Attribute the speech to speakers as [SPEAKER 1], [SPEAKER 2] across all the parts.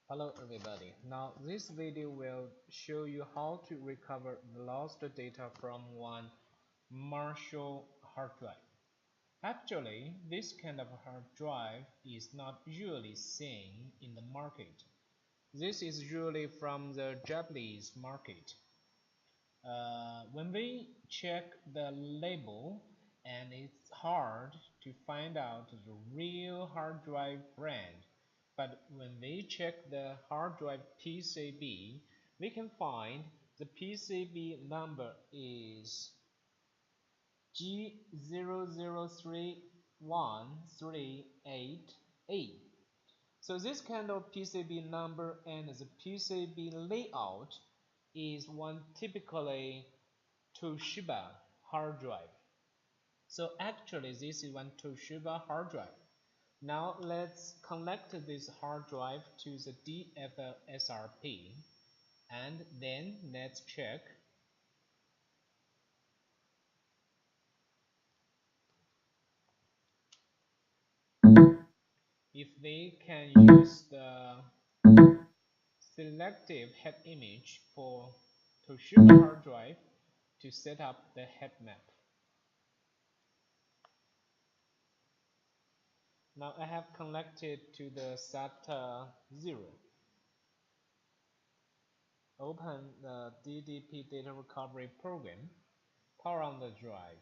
[SPEAKER 1] Hello everybody. Now this video will show you how to recover lost data from one Marshall hard drive. Actually, this kind of hard drive is not usually seen in the market. This is usually from the Japanese market. When we check the label, and it's hard to find out the real hard drive brand, but when we check the hard drive PCB, we can find the PCB number is G003138A. So this kind of PCB number and the PCB layout is one typically Toshiba hard drive. So actually this is one Toshiba hard drive. Now let's connect this hard drive to the DFL-SRP and then let's check if we can use the selective head image for Toshiba hard drive to set up the head map. Now I have connected to the SATA 0. Open the DDP data recovery program, power on the drive.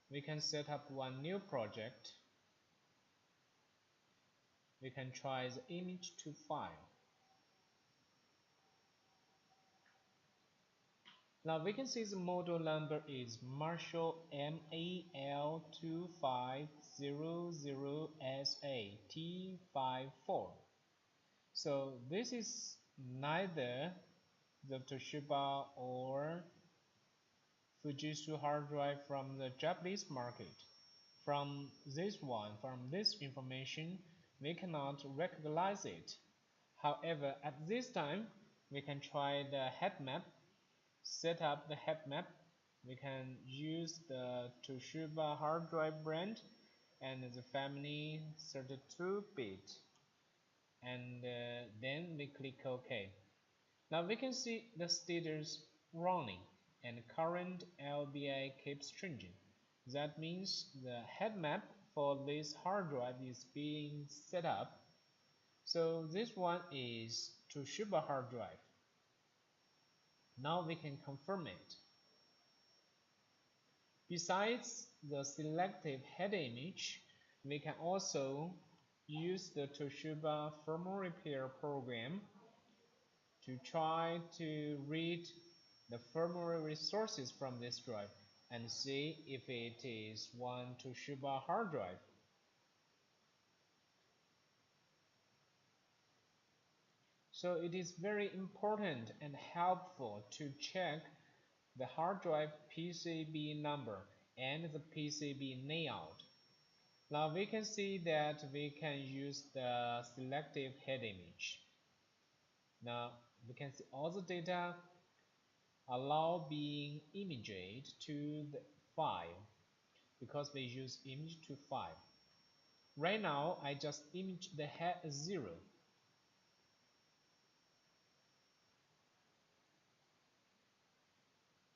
[SPEAKER 1] We can set up one new project. We can try the image to file. Now we can see the model number is Marshall MAL2500SA T54. So this is neither the Toshiba or Fujitsu hard drive from the Japanese market. From this information, we cannot recognize it. However, at this time, we can try the head map. Set up the head map. We can use the Toshiba hard drive brand and the family 32-bit, and then we click OK. Now we can see the status running and current LBI keeps changing. That means the head map for this hard drive is being set up. So this one is Toshiba hard drive. Now we can confirm it. Besides the selective head image, we can also use the Toshiba firmware repair program to try to read the firmware resources from this drive and see if it is one Toshiba hard drive. So it is very important and helpful to check the hard drive PCB number and the PCB layout. Now we can see that we can use the selective head image. Now we can see all the data allow being imaged to the file because we use image to file. Right now I just image the head 0.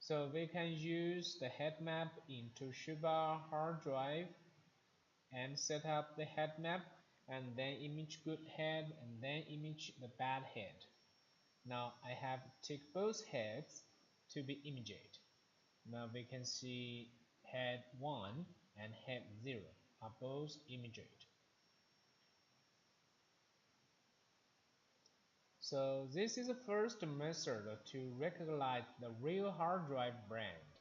[SPEAKER 1] So we can use the head map in Toshiba hard drive and set up the head map and then image good head and then image the bad head. Now I have ticked both heads to be imaged. Now we can see head 1 and head 0 are both imaged. So this is the first method to recognize the real hard drive brand.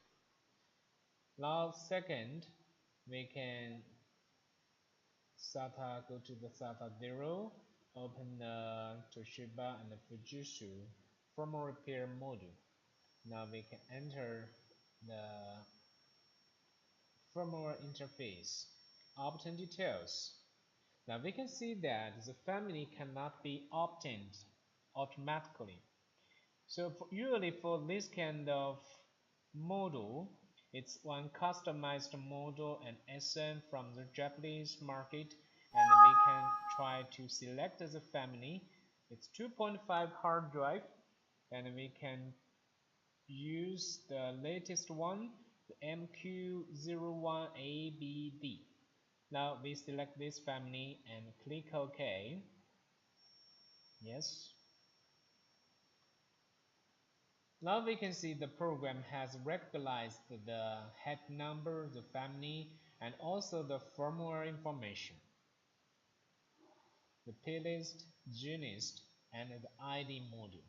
[SPEAKER 1] Now second, we can go to the SATA 0, open the Toshiba and the Fujitsu firmware repair module. Now we can enter the firmware interface, obtain details. Now we can see that the family cannot be obtained automatically. So usually for this kind of model, It's one customized model and SN from the Japanese market, and we can try to select the family. It's 2.5 hard drive, and we can use the latest one, the MQ01ABD. Now we select this family and click OK. Yes. Now we can see the program has recognized the head number, the family, and also the firmware information, the plist, GNIST, and the ID module.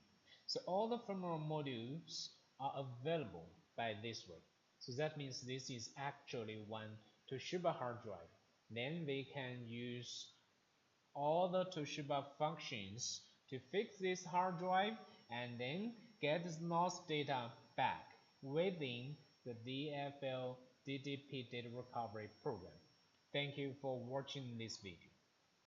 [SPEAKER 1] So all the firmware modules are available by this way. So that means this is actually one Toshiba hard drive. Then we can use all the Toshiba functions to fix this hard drive and then get the lost data back within the DFL DDP data recovery program. Thank you for watching this video.